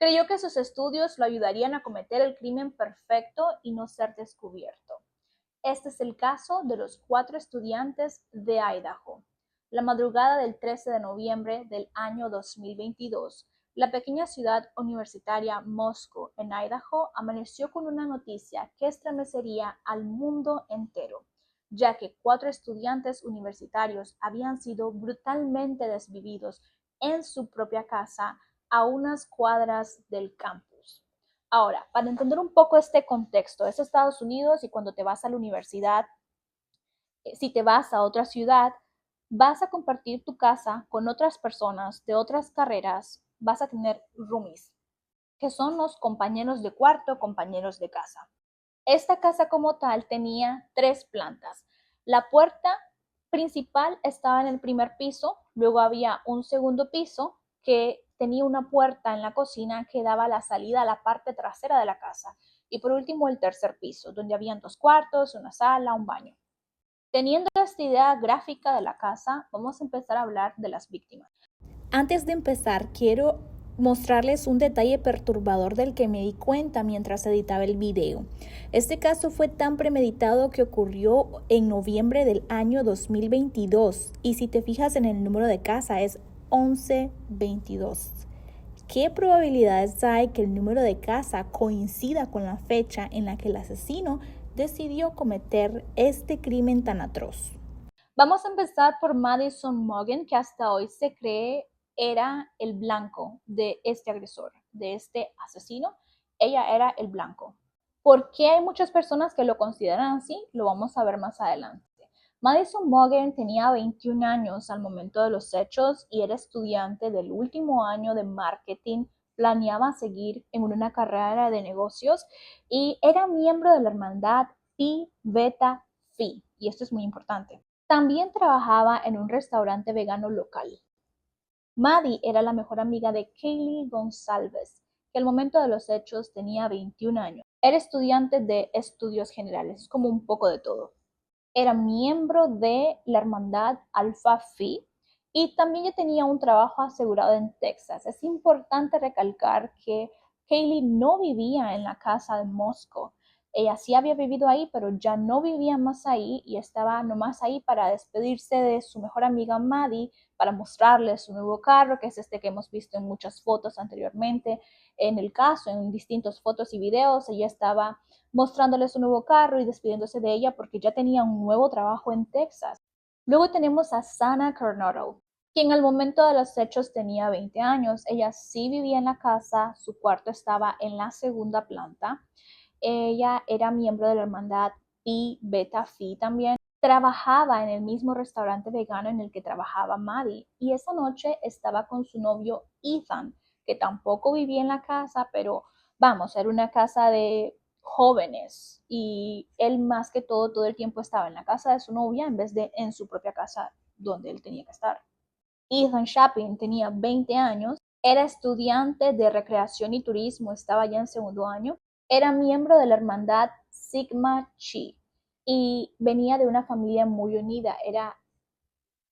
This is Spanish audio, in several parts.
Creyó que sus estudios lo ayudarían a cometer el crimen perfecto y no ser descubierto. Este es el caso de los 4 estudiantes de Idaho. La madrugada del 13 de noviembre del año 2022, la pequeña ciudad universitaria Moscow, en Idaho, amaneció con una noticia que estremecería al mundo entero, ya que 4 estudiantes universitarios habían sido brutalmente desvividos en su propia casa a unas cuadras del campus. Ahora, para entender un poco este contexto, es Estados Unidos y cuando te vas a la universidad, si te vas a otra ciudad, vas a compartir tu casa con otras personas de otras carreras, vas a tener roomies, que son los compañeros de cuarto, compañeros de casa. Esta casa como tal tenía 3 plantas. La puerta principal estaba en el primer piso, luego había un segundo piso que tenía una puerta en la cocina que daba la salida a la parte trasera de la casa. Y por último el tercer piso, donde habían 2 cuartos, una sala, un baño. Teniendo esta idea gráfica de la casa, vamos a empezar a hablar de las víctimas. Antes de empezar, quiero mostrarles un detalle perturbador del que me di cuenta mientras editaba el video. Este caso fue tan premeditado que ocurrió en noviembre del año 2022 y si te fijas en el número de casa es 1122. ¿Qué probabilidades hay que el número de casa coincida con la fecha en la que el asesino decidió cometer este crimen tan atroz? Vamos a empezar por Madison Morgan, que hasta hoy se cree era el blanco de este agresor, de este asesino. Ella era el blanco. ¿Por qué hay muchas personas que lo consideran así? Lo vamos a ver más adelante. Madison Morgan tenía 21 años al momento de los hechos y era estudiante del último año de marketing. Planeaba seguir en una carrera de negocios y era miembro de la hermandad Phi Beta Phi. Y esto es muy importante. También trabajaba en un restaurante vegano local. Maddie era la mejor amiga de Kaylee González, que al momento de los hechos tenía 21 años. Era estudiante de estudios generales, es como un poco de todo. Era miembro de la hermandad Alpha Phi y también ya tenía un trabajo asegurado en Texas. Es importante recalcar que Kaylee no vivía en la casa de Moscow. Ella sí había vivido ahí, pero ya no vivía más ahí y estaba nomás ahí para despedirse de su mejor amiga Maddie, para mostrarle su nuevo carro, que es este que hemos visto en muchas fotos anteriormente. En el caso, en distintas fotos y videos, ella estaba mostrándole su nuevo carro y despidiéndose de ella porque ya tenía un nuevo trabajo en Texas. Luego tenemos a Sana Coronado, quien al momento de los hechos tenía 20 años. Ella sí vivía en la casa, su cuarto estaba en la segunda planta. Ella era miembro de la hermandad Phi Beta Phi también. Trabajaba en el mismo restaurante vegano en el que trabajaba Maddie y esa noche estaba con su novio Ethan, que tampoco vivía en la casa, pero vamos, era una casa de jóvenes y él más que todo el tiempo estaba en la casa de su novia en vez de en su propia casa donde él tenía que estar. Ethan Chapin tenía 20 años, era estudiante de recreación y turismo, estaba ya en segundo año, era miembro de la hermandad Sigma Chi y venía de una familia muy unida,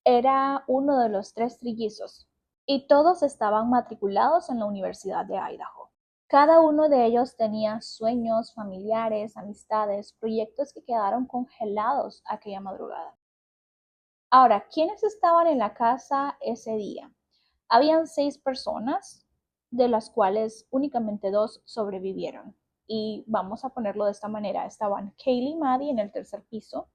era uno de los 3 trillizos y todos estaban matriculados en la Universidad de Idaho. Cada uno de ellos tenía sueños, familiares, amistades, proyectos que quedaron congelados aquella madrugada. Ahora, ¿quiénes estaban en la casa ese día? Habían 6 personas, de las cuales únicamente 2 sobrevivieron. Y vamos a ponerlo de esta manera. Estaban Kaylee y Maddie en el tercer piso,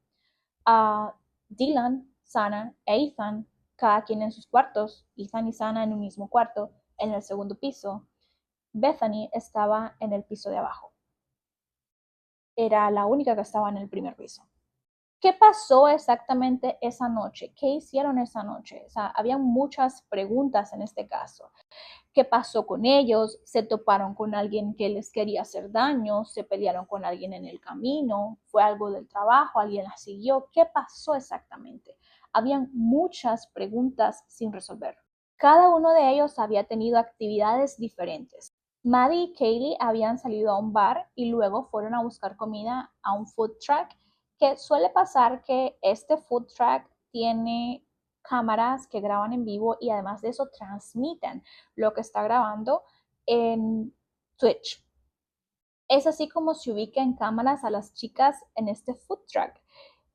Dylan, Sana e Ethan, cada quien en sus cuartos, Ethan y Sana en un mismo cuarto, en el segundo piso. Bethany estaba en el piso de abajo. Era la única que estaba en el primer piso. ¿Qué pasó exactamente esa noche? ¿Qué hicieron esa noche? O sea, había muchas preguntas en este caso. ¿Qué pasó con ellos? ¿Se toparon con alguien que les quería hacer daño? ¿Se pelearon con alguien en el camino? ¿Fue algo del trabajo? ¿Alguien las siguió? ¿Qué pasó exactamente? Habían muchas preguntas sin resolver. Cada uno de ellos había tenido actividades diferentes. Maddie y Kaylee habían salido a un bar y luego fueron a buscar comida a un food truck, que suele pasar que este food truck tiene cámaras que graban en vivo y además de eso transmiten lo que está grabando en Twitch. Es así como se ubica en cámaras a las chicas en este food truck.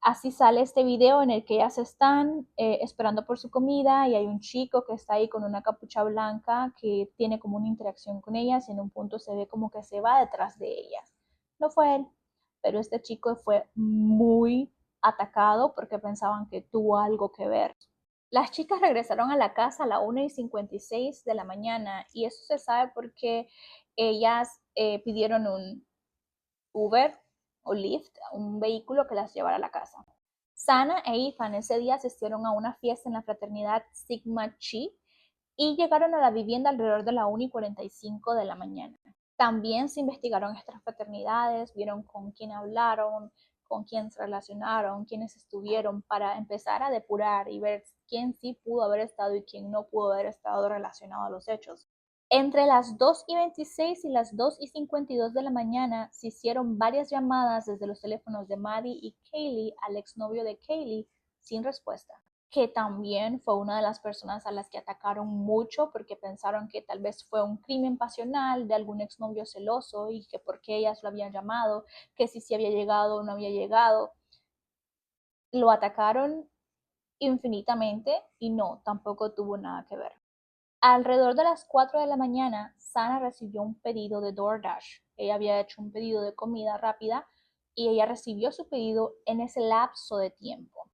Así sale este video en el que ellas están esperando por su comida y hay un chico que está ahí con una capucha blanca que tiene como una interacción con ellas y en un punto se ve como que se va detrás de ellas. No fue él, pero este chico fue muy atacado porque pensaban que tuvo algo que ver. Las chicas regresaron a la casa a la 1:56 de la mañana y eso se sabe porque ellas pidieron un Uber o Lyft, un vehículo que las llevara a la casa. Sana e Ethan ese día asistieron a una fiesta en la fraternidad Sigma Chi y llegaron a la vivienda alrededor de la 1:45 de la mañana. También se investigaron estas fraternidades, vieron con quién hablaron, con quién se relacionaron, quiénes estuvieron, para empezar a depurar y ver quién sí pudo haber estado y quién no pudo haber estado relacionado a los hechos. Entre las 2:26 y las 2:52 de la mañana se hicieron varias llamadas desde los teléfonos de Maddie y Kaylee al exnovio de Kaylee sin respuesta, que también fue una de las personas a las que atacaron mucho porque pensaron que tal vez fue un crimen pasional de algún exnovio celoso y que por qué ellas lo habían llamado, que si había llegado o no había llegado. Lo atacaron infinitamente y no, tampoco tuvo nada que ver. Alrededor de las 4 de la mañana, Sana recibió un pedido de DoorDash. Ella había hecho un pedido de comida rápida y ella recibió su pedido en ese lapso de tiempo.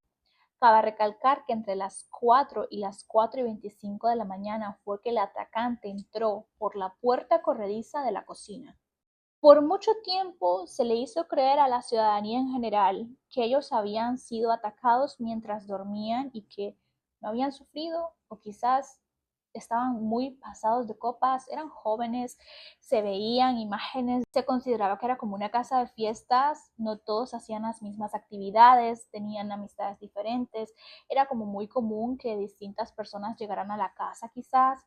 Cabe recalcar que entre las 4 y las 4:25 de la mañana fue que el atacante entró por la puerta corrediza de la cocina. Por mucho tiempo se le hizo creer a la ciudadanía en general que ellos habían sido atacados mientras dormían y que no habían sufrido o quizás estaban muy pasados de copas, eran jóvenes, se veían imágenes, se consideraba que era como una casa de fiestas, no todos hacían las mismas actividades, tenían amistades diferentes, era como muy común que distintas personas llegaran a la casa quizás,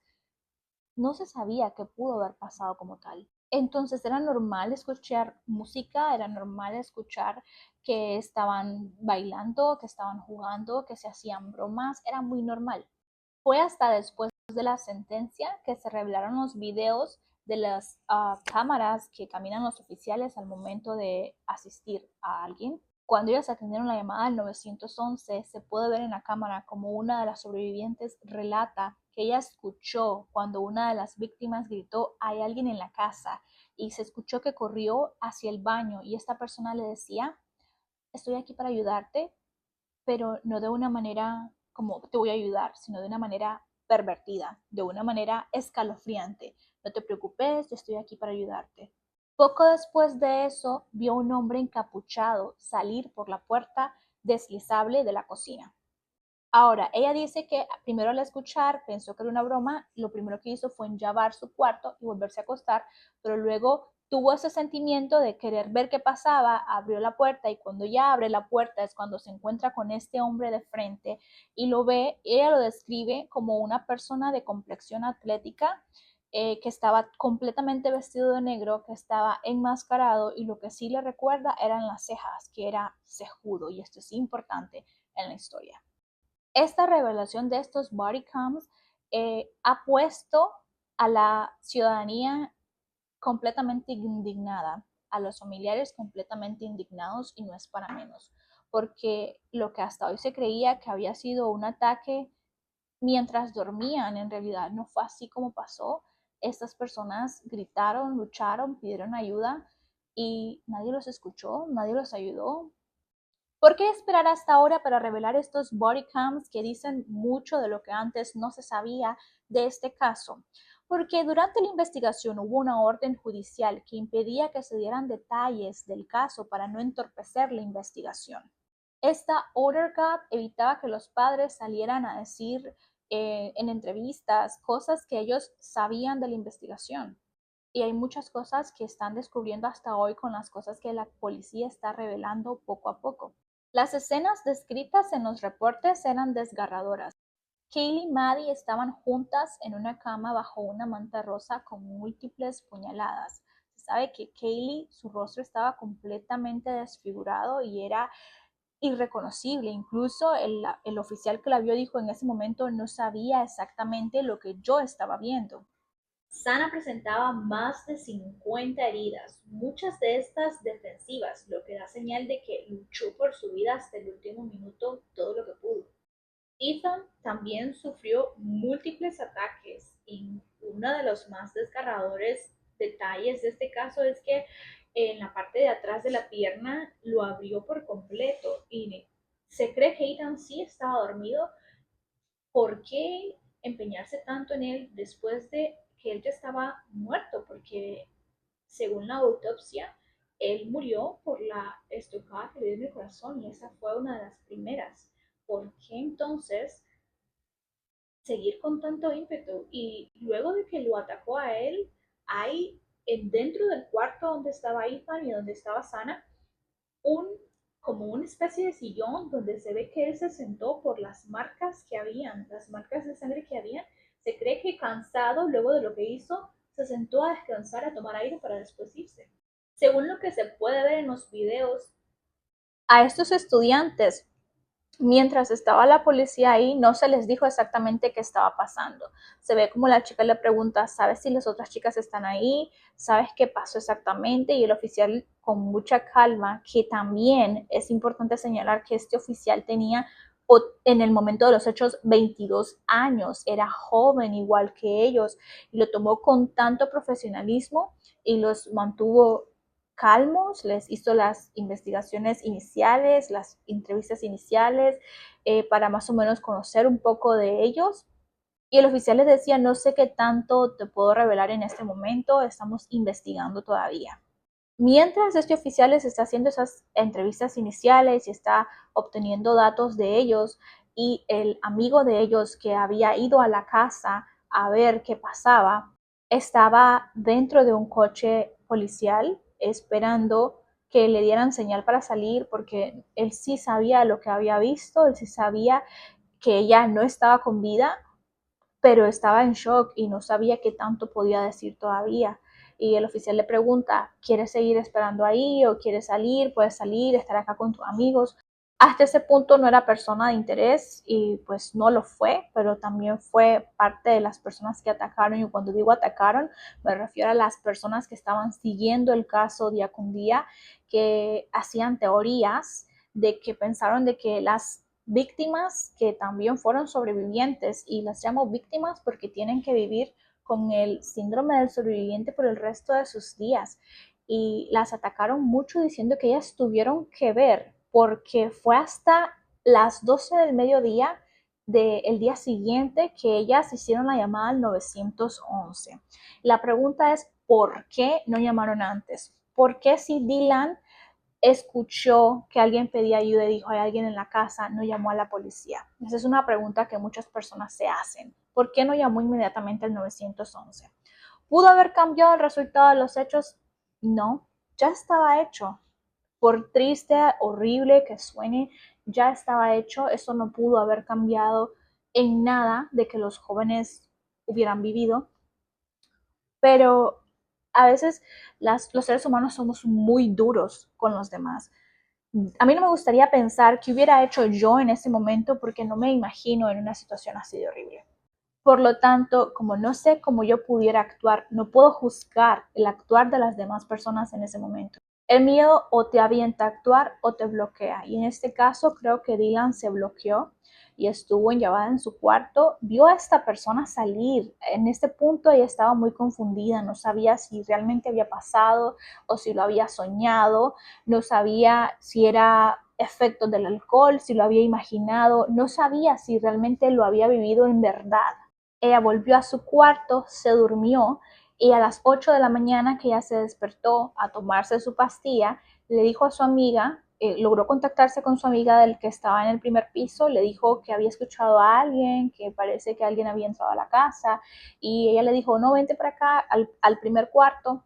no se sabía qué pudo haber pasado como tal. Entonces era normal escuchar música, era normal escuchar que estaban bailando, que estaban jugando, que se hacían bromas, era muy normal. Fue hasta después de la sentencia que se revelaron los videos de las cámaras que caminan los oficiales al momento de asistir a alguien. Cuando ellos atendieron la llamada al 911, se puede ver en la cámara como una de las sobrevivientes relata que ella escuchó cuando una de las víctimas gritó hay alguien en la casa y se escuchó que corrió hacia el baño y esta persona le decía estoy aquí para ayudarte, pero no de una manera como te voy a ayudar, sino de una manera pervertida, de una manera escalofriante. No te preocupes, yo estoy aquí para ayudarte. Poco después de eso, vio un hombre encapuchado salir por la puerta deslizable de la cocina. Ahora, ella dice que primero al escuchar pensó que era una broma, lo primero que hizo fue enllavar su cuarto y volverse a acostar, pero luego tuvo ese sentimiento de querer ver qué pasaba, abrió la puerta y cuando ya abre la puerta es cuando se encuentra con este hombre de frente y lo ve, ella lo describe como una persona de complexión atlética, que estaba completamente vestido de negro, que estaba enmascarado y lo que sí le recuerda eran las cejas, que era cejudo y esto es importante en la historia. Esta revelación de estos body cams ha puesto a la ciudadanía completamente indignada, a los familiares completamente indignados y no es para menos, porque lo que hasta hoy se creía que había sido un ataque mientras dormían, en realidad no fue así como pasó. Estas personas gritaron, lucharon, pidieron ayuda y nadie los escuchó, nadie los ayudó. ¿Por qué esperar hasta ahora para revelar estos body cams que dicen mucho de lo que antes no se sabía de este caso? Porque durante la investigación hubo una orden judicial que impedía que se dieran detalles del caso para no entorpecer la investigación. Esta order gap evitaba que los padres salieran a decir en entrevistas cosas que ellos sabían de la investigación. Y hay muchas cosas que están descubriendo hasta hoy con las cosas que la policía está revelando poco a poco. Las escenas descritas en los reportes eran desgarradoras. Kaylee y Maddie estaban juntas en una cama bajo una manta rosa con múltiples puñaladas. Se sabe que Kaylee, su rostro estaba completamente desfigurado y era irreconocible. Incluso el oficial que la vio dijo en ese momento no sabía exactamente lo que yo estaba viendo. Sana presentaba más de 50 heridas, muchas de estas defensivas, lo que da señal de que luchó por su vida hasta el último minuto todo lo que pudo. Ethan también sufrió múltiples ataques y uno de los más desgarradores detalles de este caso es que en la parte de atrás de la pierna lo abrió por completo y se cree que Ethan sí estaba dormido. ¿Por qué empeñarse tanto en él después de que él ya estaba muerto? Porque según la autopsia, él murió por la estocada que le dio en el corazón y esa fue una de las primeras. ¿Por qué entonces seguir con tanto ímpetu? Y luego de que lo atacó a él, hay dentro del cuarto donde estaba Ethan y donde estaba Sana, un como una especie de sillón donde se ve que él se sentó por las marcas que habían, las marcas de sangre que habían. Se cree que cansado luego de lo que hizo, se sentó a descansar, a tomar aire para después irse. Según lo que se puede ver en los videos, a estos estudiantes, mientras estaba la policía ahí, no se les dijo exactamente qué estaba pasando. Se ve como la chica le pregunta, ¿sabes si las otras chicas están ahí? ¿Sabes qué pasó exactamente? Y el oficial, con mucha calma, que también es importante señalar que este oficial tenía en el momento de los hechos 22 años, era joven igual que ellos, y lo tomó con tanto profesionalismo y los mantuvo calmos, les hizo las investigaciones iniciales, las entrevistas iniciales, para más o menos conocer un poco de ellos. Y el oficial les decía, no sé qué tanto te puedo revelar en este momento, estamos investigando todavía. Mientras este oficial les está haciendo esas entrevistas iniciales y está obteniendo datos de ellos, y el amigo de ellos que había ido a la casa a ver qué pasaba, estaba dentro de un coche policial esperando que le dieran señal para salir porque él sí sabía lo que había visto, él sí sabía que ella no estaba con vida, pero estaba en shock y no sabía qué tanto podía decir todavía. Y el oficial le pregunta, ¿quieres seguir esperando ahí o quieres salir? ¿Puedes salir, estar acá con tus amigos? Hasta ese punto no era persona de interés y pues no lo fue, pero también fue parte de las personas que atacaron. Y cuando digo atacaron, me refiero a las personas que estaban siguiendo el caso día con día, que hacían teorías de que pensaron de que las víctimas que también fueron sobrevivientes, y las llamo víctimas porque tienen que vivir con el síndrome del sobreviviente por el resto de sus días, y las atacaron mucho diciendo que ellas tuvieron que ver porque fue hasta las 12 del mediodía del día siguiente que ellas hicieron la llamada al 911. La pregunta es, ¿por qué no llamaron antes? ¿Por qué si Dylan escuchó que alguien pedía ayuda y dijo hay alguien en la casa, no llamó a la policía? Esa es una pregunta que muchas personas se hacen. ¿Por qué no llamó inmediatamente al 911? ¿Pudo haber cambiado el resultado de los hechos? No, ya estaba hecho. Por triste, horrible que suene, ya estaba hecho. Eso no pudo haber cambiado en nada de que los jóvenes hubieran vivido. Pero a veces los seres humanos somos muy duros con los demás. A mí no me gustaría pensar qué hubiera hecho yo en ese momento porque no me imagino en una situación así de horrible. Por lo tanto, como no sé cómo yo pudiera actuar, no puedo juzgar el actuar de las demás personas en ese momento. El miedo o te avienta a actuar o te bloquea. Y en este caso creo que Dylan se bloqueó y estuvo enllavada en su cuarto. Vio a esta persona salir. En este punto ella estaba muy confundida. No sabía si realmente había pasado o si lo había soñado. No sabía si era efecto del alcohol, si lo había imaginado. No sabía si realmente lo había vivido en verdad. Ella volvió a su cuarto, se durmió y a las 8 de la mañana que ella se despertó a tomarse su pastilla, le dijo a su amiga, logró contactarse con su amiga del que estaba en el primer piso, le dijo que había escuchado a alguien, que parece que alguien había entrado a la casa, y ella le dijo, no, vente para acá al primer cuarto.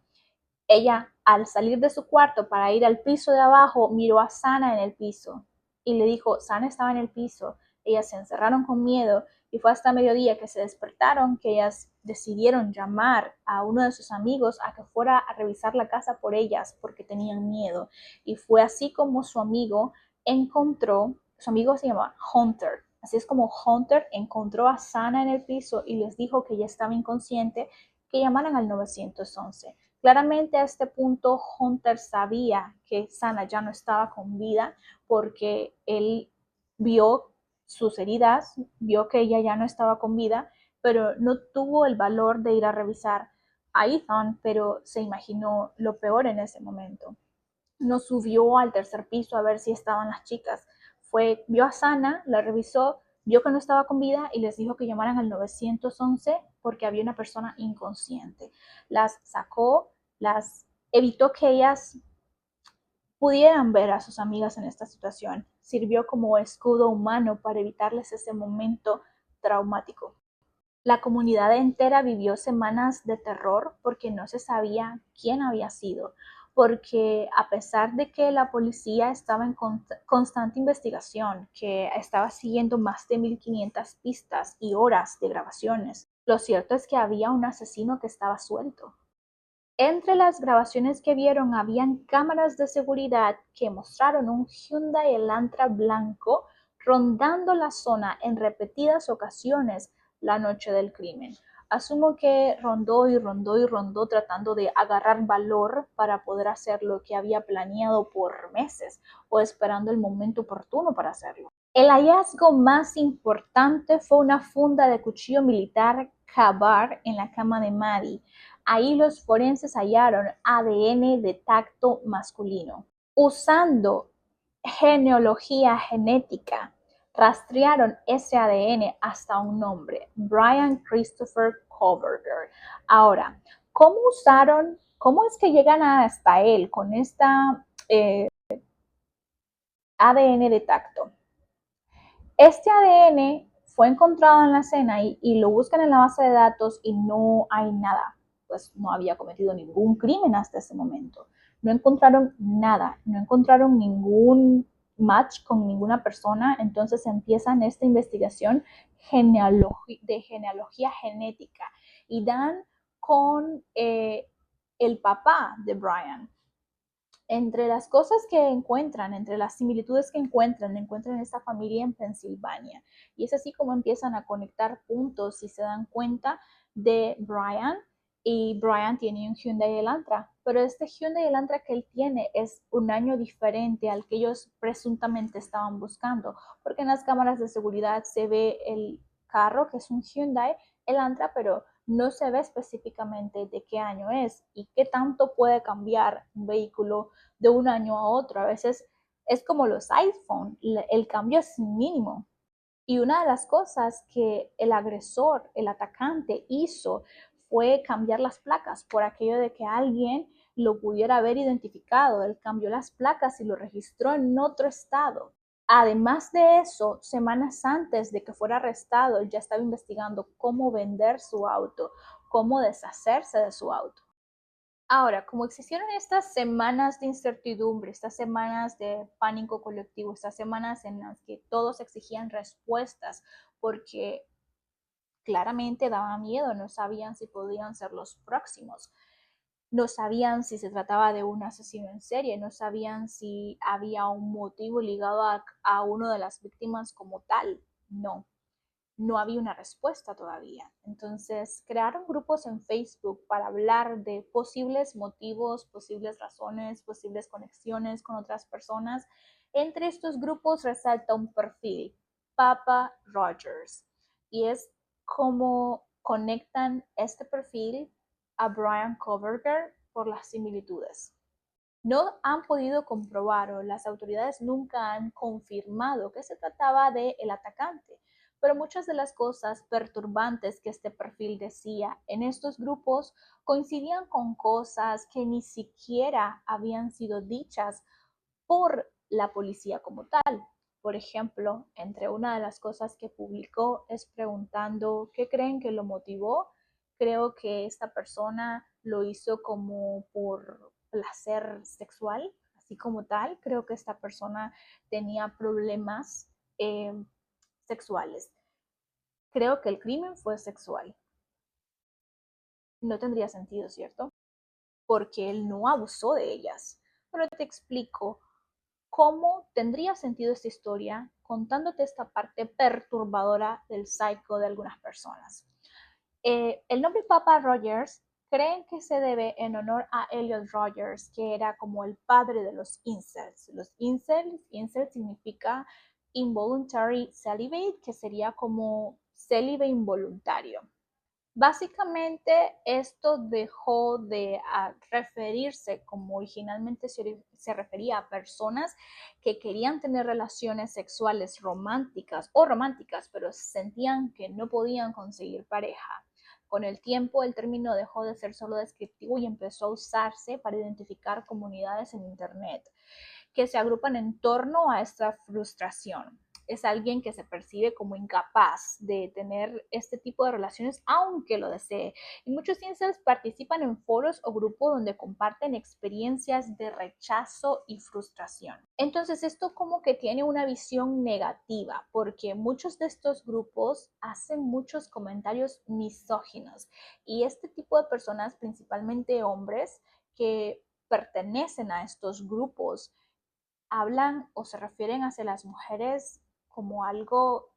Ella, al salir de su cuarto para ir al piso de abajo, miró a Sana en el piso y le dijo, Sana estaba en el piso. Ellas se encerraron con miedo y fue hasta mediodía que se despertaron que ellas decidieron llamar a uno de sus amigos a que fuera a revisar la casa por ellas porque tenían miedo. Y fue así como su amigo encontró, su amigo se llama Hunter. Así es como Hunter encontró a Sana en el piso y les dijo que ella estaba inconsciente que llamaran al 911. Claramente a este punto Hunter sabía que Sana ya no estaba con vida porque él vio sus heridas, vio que ella ya no estaba con vida, pero no tuvo el valor de ir a revisar a Ethan, pero se imaginó lo peor en ese momento. No subió al tercer piso a ver si estaban las chicas. Vio a Sana, la revisó, vio que no estaba con vida y les dijo que llamaran al 911 porque había una persona inconsciente. Las sacó, las evitó que ellas pudieran ver a sus amigas en esta situación. Sirvió como escudo humano para evitarles ese momento traumático. La comunidad entera vivió semanas de terror porque no se sabía quién había sido, porque a pesar de que la policía estaba en constante investigación, que estaba siguiendo más de 1500 pistas y horas de grabaciones, lo cierto es que había un asesino que estaba suelto. Entre las grabaciones que vieron habían cámaras de seguridad que mostraron un Hyundai Elantra blanco rondando la zona en repetidas ocasiones la noche del crimen. Asumo que rondó y rondó y rondó tratando de agarrar valor para poder hacer lo que había planeado por meses o esperando el momento oportuno para hacerlo. El hallazgo más importante fue una funda de cuchillo militar Ka-Bar en la cama de Maddie. Ahí los forenses hallaron ADN de tacto masculino. Usando genealogía genética, rastrearon ese ADN hasta un nombre, Brian Christopher Kohberger. Ahora, cómo es que llegan hasta él con esta ADN de tacto? Este ADN fue encontrado en la escena y lo buscan en la base de datos y no hay nada, pues no había cometido ningún crimen hasta ese momento. No encontraron nada, no encontraron ningún match con ninguna persona, entonces empiezan esta investigación de genealogía genética y dan con el papá de Brian. Entre las cosas que encuentran, entre las similitudes que encuentran esta familia en Pensilvania. Y es así como empiezan a conectar puntos y se dan cuenta de Brian. Y Brian tiene un Hyundai Elantra, pero este Hyundai Elantra que él tiene es un año diferente al que ellos presuntamente estaban buscando, porque en las cámaras de seguridad se ve el carro que es un Hyundai Elantra, pero no se ve específicamente de qué año es y qué tanto puede cambiar un vehículo de un año a otro. A veces es como los iPhone, el cambio es mínimo. Y una de las cosas que el agresor, el atacante hizo fue cambiar las placas por aquello de que alguien lo pudiera haber identificado. Él cambió las placas y lo registró en otro estado. Además de eso, semanas antes de que fuera arrestado, él ya estaba investigando cómo vender su auto, cómo deshacerse de su auto. Ahora, como existieron estas semanas de incertidumbre, estas semanas de pánico colectivo, estas semanas en las que todos exigían respuestas porque claramente daba miedo, no sabían si podían ser los próximos, no sabían si se trataba de un asesino en serie, no sabían si había un motivo ligado a una de las víctimas como tal, no había una respuesta todavía. Entonces crearon grupos en Facebook para hablar de posibles motivos, posibles razones, posibles conexiones con otras personas. Entre estos grupos resalta un perfil, Papa Rogers, y es como conectan este perfil a Brian Kohberger por las similitudes. No han podido comprobar o las autoridades nunca han confirmado que se trataba de el atacante, pero muchas de las cosas perturbantes que este perfil decía en estos grupos coincidían con cosas que ni siquiera habían sido dichas por la policía como tal. Por ejemplo, entre una de las cosas que publicó es preguntando qué creen que lo motivó. Creo que esta persona lo hizo como por placer sexual, así como tal. Creo que esta persona tenía problemas eh, sexuales. Creo que el crimen fue sexual. No tendría sentido, ¿cierto? Porque él no abusó de ellas. Pero te explico cómo tendría sentido esta historia contándote esta parte perturbadora del psycho de algunas personas. El nombre Papa Rogers creen que se debe en honor a Elliot Rogers, que era como el padre de los incels. Los incel significa involuntary celibate, que sería como célibe involuntario. Básicamente esto dejó de referirse como originalmente se refería a personas que querían tener relaciones sexuales románticas, pero sentían que no podían conseguir pareja. Con el tiempo el término dejó de ser solo descriptivo y empezó a usarse para identificar comunidades en Internet que se agrupan en torno a esta frustración. Es alguien que se percibe como incapaz de tener este tipo de relaciones aunque lo desee. Y muchos incels participan en foros o grupos donde comparten experiencias de rechazo y frustración. Entonces esto como que tiene una visión negativa porque muchos de estos grupos hacen muchos comentarios misóginos y este tipo de personas, principalmente hombres que pertenecen a estos grupos, hablan o se refieren hacia las mujeres como algo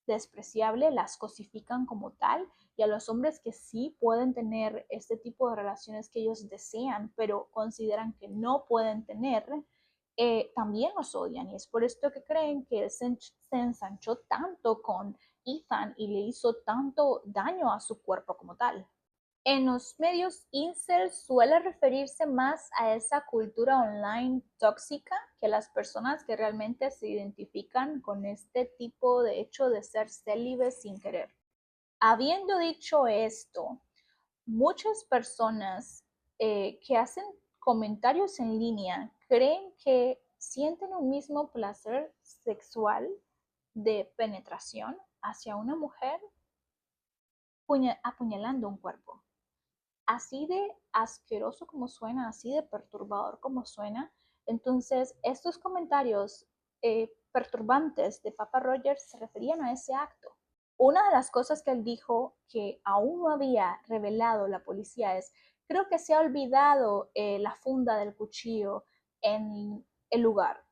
despreciable, las cosifican como tal, y a los hombres que sí pueden tener este tipo de relaciones que ellos desean, pero consideran que no pueden tener, también los odian. Y es por esto que creen que él se ensanchó tanto con Ethan y le hizo tanto daño a su cuerpo como tal. En los medios incel suele referirse más a esa cultura online tóxica que las personas que realmente se identifican con este tipo de hecho de ser célibes sin querer. Habiendo dicho esto, muchas personas que hacen comentarios en línea creen que sienten un mismo placer sexual de penetración hacia una mujer apuñalando un cuerpo. Así de asqueroso como suena, así de perturbador como suena. Entonces, estos comentarios perturbantes de Papa Rogers se referían a ese acto. Una de las cosas que él dijo que aún no había revelado la policía es, creo que se ha olvidado la funda del cuchillo en el lugar.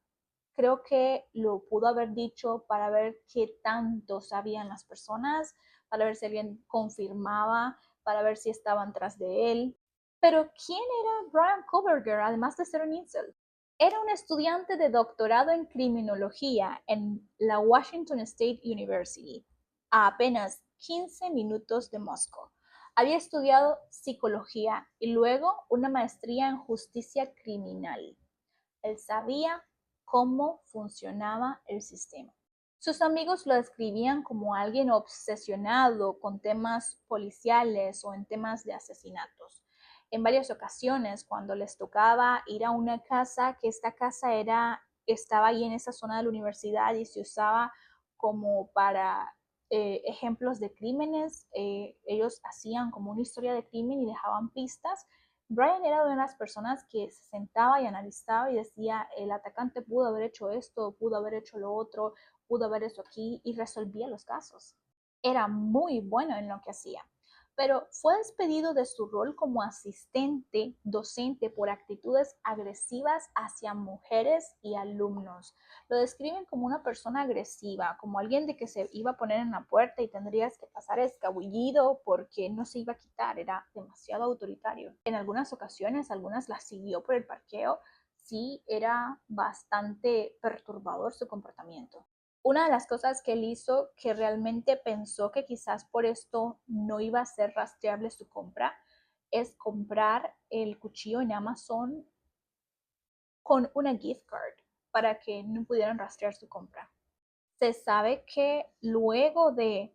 Creo que lo pudo haber dicho para ver qué tanto sabían las personas, para ver si alguien confirmaba, para ver si estaban tras de él. Pero ¿quién era Brian Koberger, además de ser un incel? Era un estudiante de doctorado en criminología en la Washington State University, a apenas 15 minutos de Moscú. Había estudiado psicología y luego una maestría en justicia criminal. Él sabía cómo funcionaba el sistema. Sus amigos lo describían como alguien obsesionado con temas policiales o en temas de asesinatos. En varias ocasiones, cuando les tocaba ir a una casa, que esta casa estaba ahí en esa zona de la universidad y se usaba como para ejemplos de crímenes, ellos hacían como una historia de crimen y dejaban pistas. Brian era una de las personas que se sentaba y analizaba y decía, el atacante pudo haber hecho esto, pudo haber hecho lo otro, pudo haber hecho aquí y resolvía los casos. Era muy bueno en lo que hacía, pero fue despedido de su rol como asistente docente por actitudes agresivas hacia mujeres y alumnos. Lo describen como una persona agresiva, como alguien de que se iba a poner en la puerta y tendrías que pasar escabullido porque no se iba a quitar, era demasiado autoritario. En algunas ocasiones, algunas las siguió por el parqueo, sí era bastante perturbador su comportamiento. Una de las cosas que él hizo que realmente pensó que quizás por esto no iba a ser rastreable su compra es comprar el cuchillo en Amazon con una gift card para que no pudieran rastrear su compra. Se sabe que luego de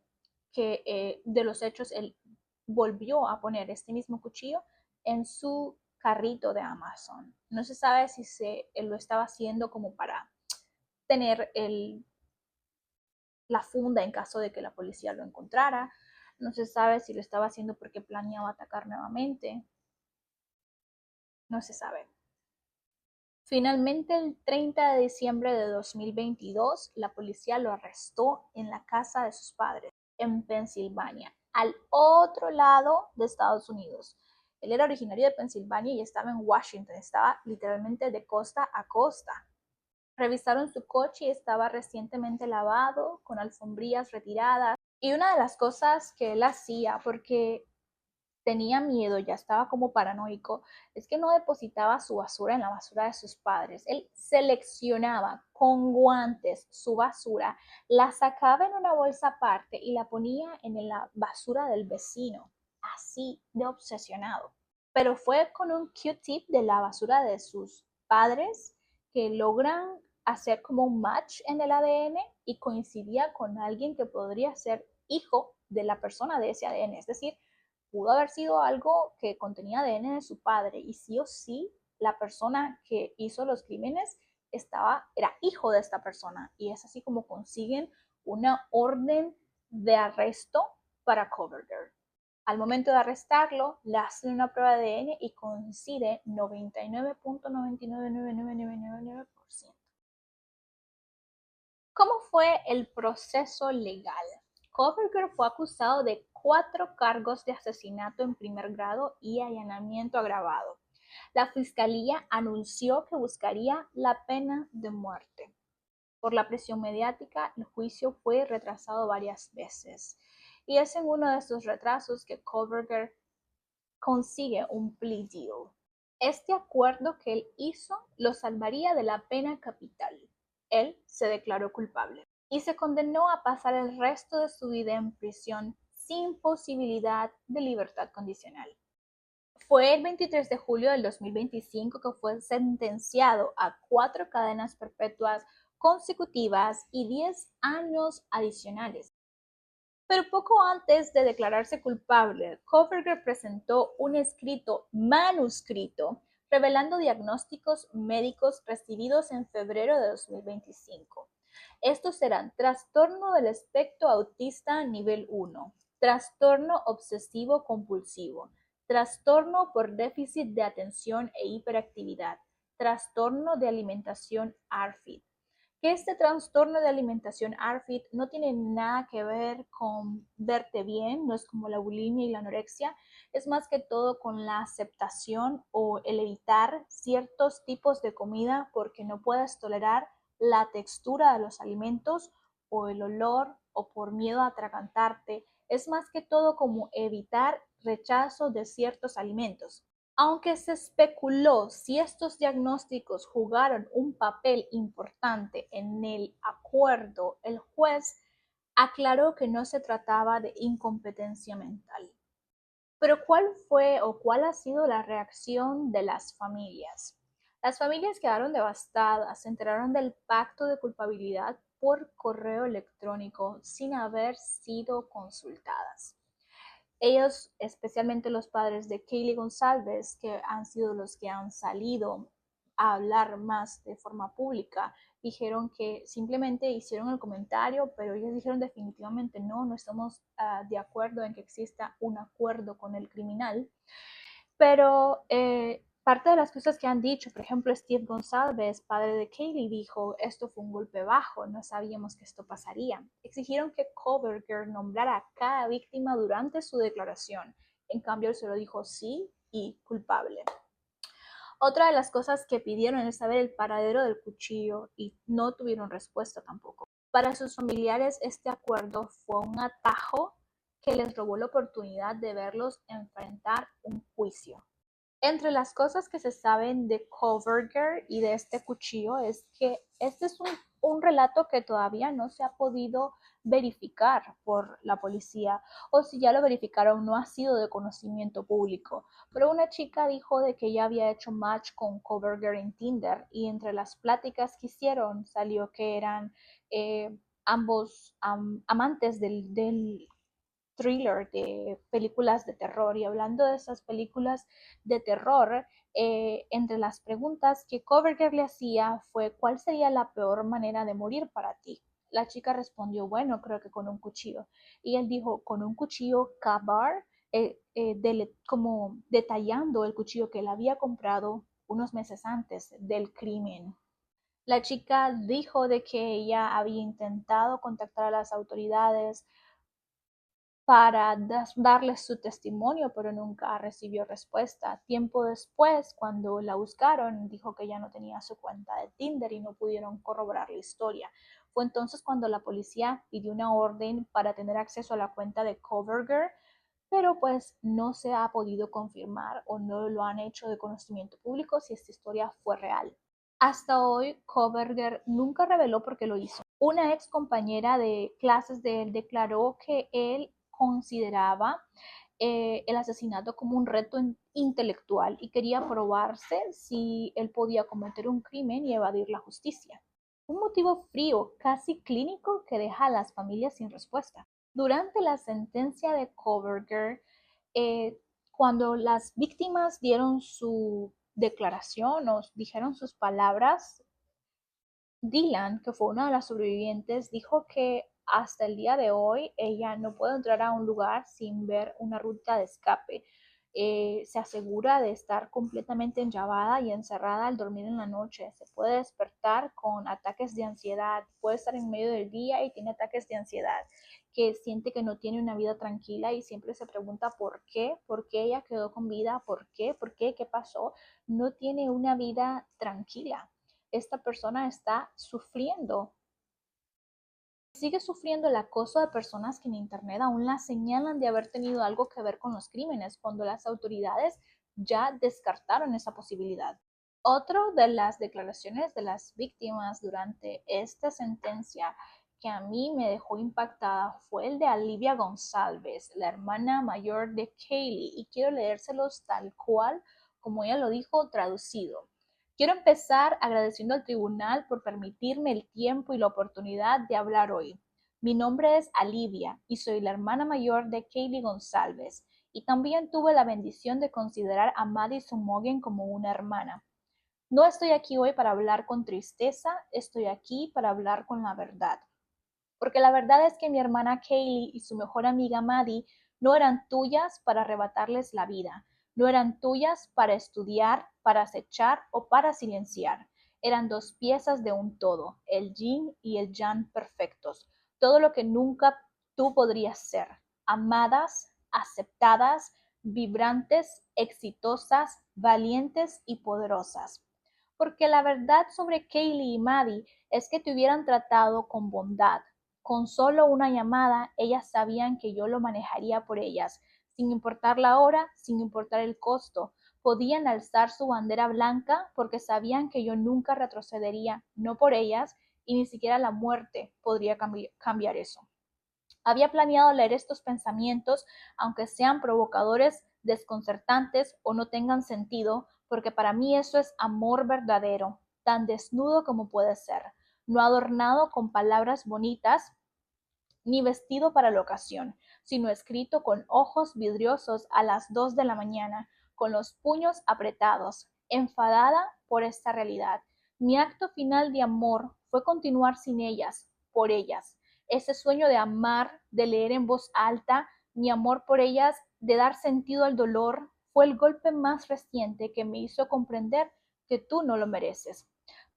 los hechos él volvió a poner este mismo cuchillo en su carrito de Amazon. No se sabe si él lo estaba haciendo como para tener la funda en caso de que la policía lo encontrara. No se sabe si lo estaba haciendo porque planeaba atacar nuevamente. No se sabe. Finalmente, el 30 de diciembre de 2022, la policía lo arrestó en la casa de sus padres, en Pensilvania, al otro lado de Estados Unidos. Él era originario de Pensilvania y estaba en Washington, estaba literalmente de costa a costa. Revisaron su coche y estaba recientemente lavado, con alfombrillas retiradas. Y una de las cosas que él hacía, porque tenía miedo, ya estaba como paranoico, es que no depositaba su basura en la basura de sus padres. Él seleccionaba con guantes su basura, la sacaba en una bolsa aparte y la ponía en la basura del vecino, así de obsesionado. Pero fue con un Q-tip de la basura de sus padres que logran hacer como un match en el ADN y coincidía con alguien que podría ser hijo de la persona de ese ADN, es decir, pudo haber sido algo que contenía ADN de su padre y sí o sí la persona que hizo los crímenes era hijo de esta persona y es así como consiguen una orden de arresto para Coverger. Al momento de arrestarlo, le hacen una prueba de ADN y coincide 99.999999%. ¿Cómo fue el proceso legal? Coverger fue acusado de 4 cargos de asesinato en primer grado y allanamiento agravado. La fiscalía anunció que buscaría la pena de muerte. Por la presión mediática, el juicio fue retrasado varias veces. Y es en uno de estos retrasos que Coverger consigue un plea deal. Este acuerdo que él hizo lo salvaría de la pena capital. Él se declaró culpable y se condenó a pasar el resto de su vida en prisión sin posibilidad de libertad condicional. Fue el 23 de julio del 2025 que fue sentenciado a 4 cadenas perpetuas consecutivas y 10 años adicionales. Pero poco antes de declararse culpable, Coverger presentó un escrito manuscrito revelando diagnósticos médicos recibidos en febrero de 2025. Estos eran trastorno del espectro autista nivel 1, trastorno obsesivo compulsivo, trastorno por déficit de atención e hiperactividad, trastorno de alimentación ARFID, que este trastorno de alimentación ARFID no tiene nada que ver con verte bien, no es como la bulimia y la anorexia, es más que todo con la aceptación o el evitar ciertos tipos de comida porque no puedes tolerar la textura de los alimentos o el olor o por miedo a atragantarte. Es más que todo como evitar rechazo de ciertos alimentos. Aunque se especuló si estos diagnósticos jugaron un papel importante en el acuerdo, el juez aclaró que no se trataba de incompetencia mental. Pero ¿cuál fue o cuál ha sido la reacción de las familias? Las familias quedaron devastadas, se enteraron del pacto de culpabilidad por correo electrónico sin haber sido consultadas. Ellos, especialmente los padres de Kaylee González, que han sido los que han salido a hablar más de forma pública, dijeron que simplemente hicieron el comentario, pero ellos dijeron definitivamente no, no estamos de acuerdo en que exista un acuerdo con el criminal. Pero parte de las cosas que han dicho, por ejemplo, Steve González, padre de Kaylee, dijo, esto fue un golpe bajo, no sabíamos que esto pasaría. Exigieron que Coverger nombrara a cada víctima durante su declaración. En cambio, él solo dijo sí y culpable. Otra de las cosas que pidieron es saber el paradero del cuchillo y no tuvieron respuesta tampoco. Para sus familiares, este acuerdo fue un atajo que les robó la oportunidad de verlos enfrentar un juicio. Entre las cosas que se saben de Coverger y de este cuchillo es que este es un relato que todavía no se ha podido verificar por la policía, o si ya lo verificaron no ha sido de conocimiento público. Pero una chica dijo de que ella había hecho match con Coverger en Tinder y entre las pláticas que hicieron salió que eran ambos amantes del thriller, de películas de terror. Y hablando de esas películas de terror, entre las preguntas que Coverger le hacía fue, ¿cuál sería la peor manera de morir para ti? La chica respondió, bueno, creo que con un cuchillo. Y él dijo, con un cuchillo Ka-Bar, como detallando el cuchillo que él había comprado unos meses antes del crimen. La chica dijo de que ella había intentado contactar a las autoridades para darles su testimonio, pero nunca recibió respuesta. Tiempo después, cuando la buscaron, dijo que ya no tenía su cuenta de Tinder y no pudieron corroborar la historia. Fue entonces cuando la policía pidió una orden para tener acceso a la cuenta de Kohberger, pero pues no se ha podido confirmar o no lo han hecho de conocimiento público si esta historia fue real. Hasta hoy, Kohberger nunca reveló por qué lo hizo. Una ex compañera de clases de él declaró que él consideraba el asesinato como un reto intelectual y quería probarse si él podía cometer un crimen y evadir la justicia. Un motivo frío, casi clínico, que deja a las familias sin respuesta. Durante la sentencia de Kohberger, eh, cuando las víctimas dieron su declaración o dijeron sus palabras, Dylan, que fue una de las sobrevivientes, dijo que hasta el día de hoy ella no puede entrar a un lugar sin ver una ruta de escape. Se asegura de estar completamente enllavada y encerrada al dormir en la noche. Se puede despertar con ataques de ansiedad. Puede estar en medio del día y tiene ataques de ansiedad, que siente que no tiene una vida tranquila y siempre se pregunta por qué ella quedó con vida, por qué, qué pasó. No tiene una vida tranquila. Esta persona está sufriendo. Sigue sufriendo el acoso de personas que en internet aún la señalan de haber tenido algo que ver con los crímenes, cuando las autoridades ya descartaron esa posibilidad. Otra de las declaraciones de las víctimas durante esta sentencia que a mí me dejó impactada fue el de Olivia González, la hermana mayor de Kaylee, y quiero leérselos tal cual como ella lo dijo traducido. Quiero empezar agradeciendo al tribunal por permitirme el tiempo y la oportunidad de hablar hoy. Mi nombre es Olivia y soy la hermana mayor de Kaylee González, y también tuve la bendición de considerar a Madison Mogen como una hermana. No estoy aquí hoy para hablar con tristeza, estoy aquí para hablar con la verdad. Porque la verdad es que mi hermana Kaylee y su mejor amiga Maddie no eran tuyas para arrebatarles la vida, no eran tuyas para estudiar, para acechar o para silenciar. Eran dos piezas de un todo, el yin y el yang perfectos, todo lo que nunca tú podrías ser, amadas, aceptadas, vibrantes, exitosas, valientes y poderosas. Porque la verdad sobre Kaylee y Maddie es que te hubieran tratado con bondad. Con solo una llamada, ellas sabían que yo lo manejaría por ellas, sin importar la hora, sin importar el costo. Podían alzar su bandera blanca porque sabían que yo nunca retrocedería, no por ellas, y ni siquiera la muerte podría cambiar eso. Había planeado leer estos pensamientos, aunque sean provocadores, desconcertantes o no tengan sentido, porque para mí eso es amor verdadero, tan desnudo como puede ser, no adornado con palabras bonitas, ni vestido para la ocasión, sino escrito con ojos vidriosos a las 2 de la mañana, con los puños apretados, enfadada por esta realidad. Mi acto final de amor fue continuar sin ellas, por ellas. Ese sueño de amar, de leer en voz alta, mi amor por ellas, de dar sentido al dolor, fue el golpe más reciente que me hizo comprender que tú no lo mereces.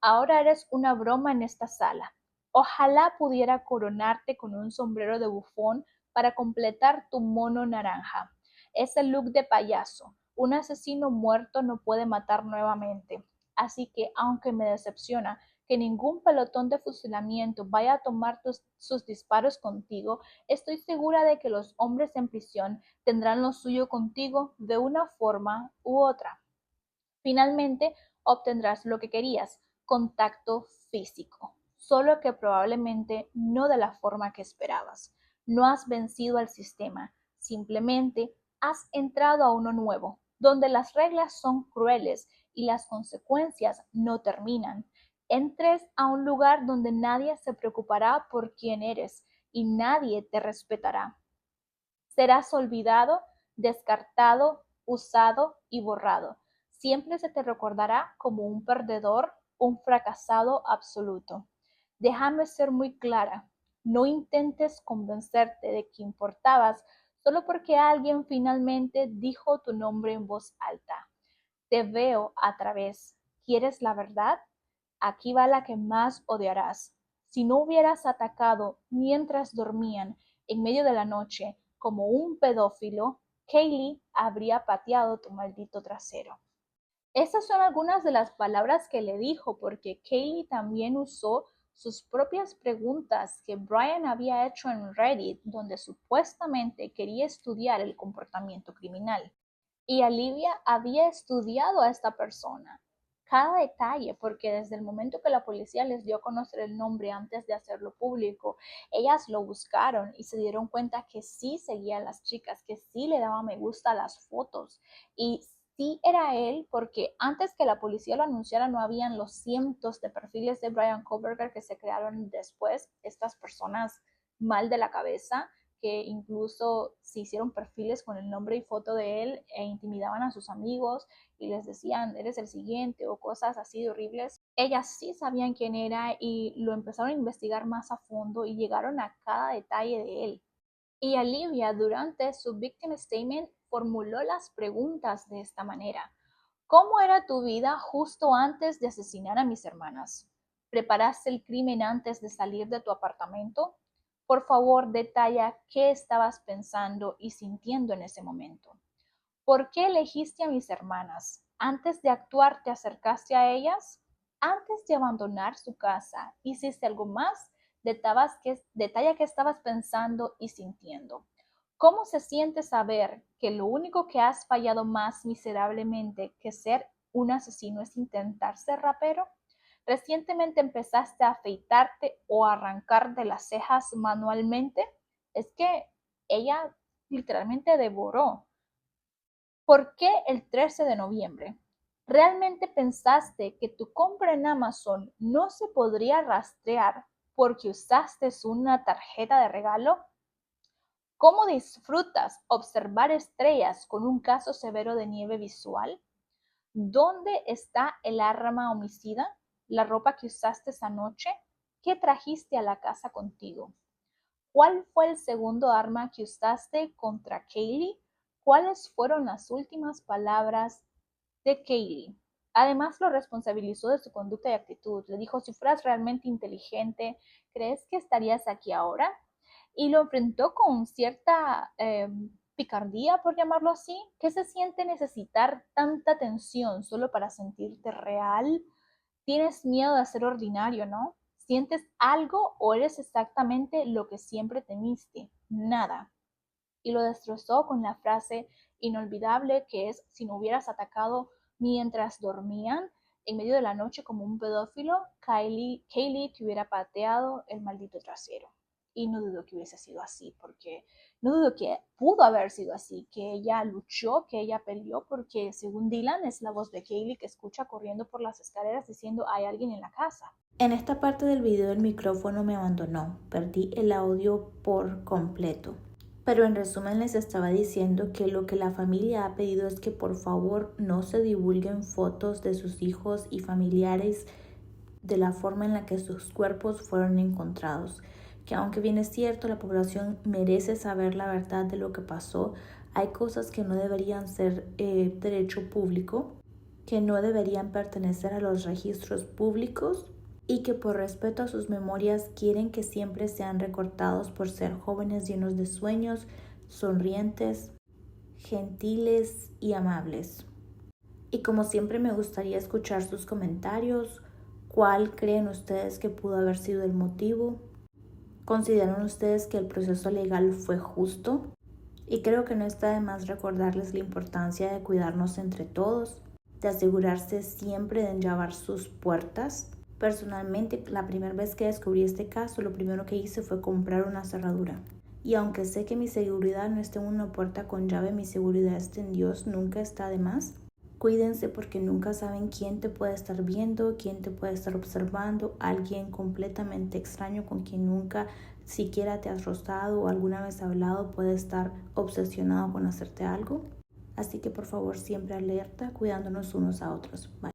Ahora eres una broma en esta sala. Ojalá pudiera coronarte con un sombrero de bufón para completar tu mono naranja. Ese look de payaso. Un asesino muerto no puede matar nuevamente. Así que, aunque me decepciona que ningún pelotón de fusilamiento vaya a tomar sus disparos contigo, estoy segura de que los hombres en prisión tendrán lo suyo contigo de una forma u otra. Finalmente, obtendrás lo que querías, contacto físico, solo que probablemente no de la forma que esperabas. No has vencido al sistema, simplemente has entrado a uno nuevo, donde las reglas son crueles y las consecuencias no terminan. Entres a un lugar donde nadie se preocupará por quién eres y nadie te respetará. Serás olvidado, descartado, usado y borrado. Siempre se te recordará como un perdedor, un fracasado absoluto. Déjame ser muy clara. No intentes convencerte de que importabas solo porque alguien finalmente dijo tu nombre en voz alta. Te veo a través. ¿Quieres la verdad? Aquí va la que más odiarás. Si no hubieras atacado mientras dormían en medio de la noche como un pedófilo, Kaylee habría pateado tu maldito trasero. Esas son algunas de las palabras que le dijo, porque Kaylee también usó sus propias preguntas que Brian había hecho en Reddit, donde supuestamente quería estudiar el comportamiento criminal. Y Olivia había estudiado a esta persona, cada detalle, porque desde el momento que la policía les dio a conocer el nombre antes de hacerlo público, ellas lo buscaron y se dieron cuenta que sí seguía a las chicas, que sí le daba me gusta a las fotos y sí era él, porque antes que la policía lo anunciara no habían los cientos de perfiles de Bryan Kohberger que se crearon después, estas personas mal de la cabeza que incluso se hicieron perfiles con el nombre y foto de él e intimidaban a sus amigos y les decían, eres el siguiente o cosas así de horribles. Ellas sí sabían quién era y lo empezaron a investigar más a fondo y llegaron a cada detalle de él. Y Olivia, durante su victim statement, formuló las preguntas de esta manera. ¿Cómo era tu vida justo antes de asesinar a mis hermanas? ¿Preparaste el crimen antes de salir de tu apartamento? Por favor, detalla qué estabas pensando y sintiendo en ese momento. ¿Por qué elegiste a mis hermanas? ¿Antes de actuar te acercaste a ellas? ¿Antes de abandonar su casa hiciste algo más? Detalla qué estabas pensando y sintiendo. ¿Cómo se siente saber que lo único que has fallado más miserablemente que ser un asesino es intentar ser rapero? ¿Recientemente empezaste a afeitarte o a arrancar de las cejas manualmente? Es que ella literalmente devoró. ¿Por qué el 13 de noviembre? ¿Realmente pensaste que tu compra en Amazon no se podría rastrear porque usaste una tarjeta de regalo? ¿Cómo disfrutas observar estrellas con un caso severo de nieve visual? ¿Dónde está el arma homicida? ¿La ropa que usaste esa noche? ¿Qué trajiste a la casa contigo? ¿Cuál fue el segundo arma que usaste contra Kaylee? ¿Cuáles fueron las últimas palabras de Kaylee? Además, lo responsabilizó de su conducta y actitud. Le dijo, si fueras realmente inteligente, ¿crees que estarías aquí ahora? Y lo enfrentó con cierta picardía, por llamarlo así. ¿Qué se siente necesitar tanta atención solo para sentirte real? Tienes miedo de ser ordinario, ¿no? ¿Sientes algo o eres exactamente lo que siempre temiste? Nada. Y lo destrozó con la frase inolvidable que es, si no hubieras atacado mientras dormían, en medio de la noche como un pedófilo, Kaylee te hubiera pateado el maldito trasero. Y no dudo que hubiese sido así, porque no dudo que pudo haber sido así, que ella luchó, que ella peleó, porque según Dylan es la voz de Kaylee que escucha corriendo por las escaleras diciendo hay alguien en la casa. En esta parte del video el micrófono me abandonó, perdí el audio por completo. Pero en resumen les estaba diciendo que lo que la familia ha pedido es que por favor no se divulguen fotos de sus hijos y familiares de la forma en la que sus cuerpos fueron encontrados. Que aunque bien es cierto, la población merece saber la verdad de lo que pasó, hay cosas que no deberían ser derecho público, que no deberían pertenecer a los registros públicos y que por respeto a sus memorias quieren que siempre sean recordados por ser jóvenes llenos de sueños, sonrientes, gentiles y amables. Y como siempre me gustaría escuchar sus comentarios. ¿Cuál creen ustedes que pudo haber sido el motivo? ¿Consideran ustedes que el proceso legal fue justo? Y creo que no está de más recordarles la importancia de cuidarnos entre todos, de asegurarse siempre de enllavar sus puertas. Personalmente, la primera vez que descubrí este caso, lo primero que hice fue comprar una cerradura. Y aunque sé que mi seguridad no está en una puerta con llave, mi seguridad está en Dios, nunca está de más. Cuídense porque nunca saben quién te puede estar viendo, quién te puede estar observando, alguien completamente extraño con quien nunca siquiera te has rozado o alguna vez hablado puede estar obsesionado con hacerte algo. Así que por favor siempre alerta, cuidándonos unos a otros. Bye.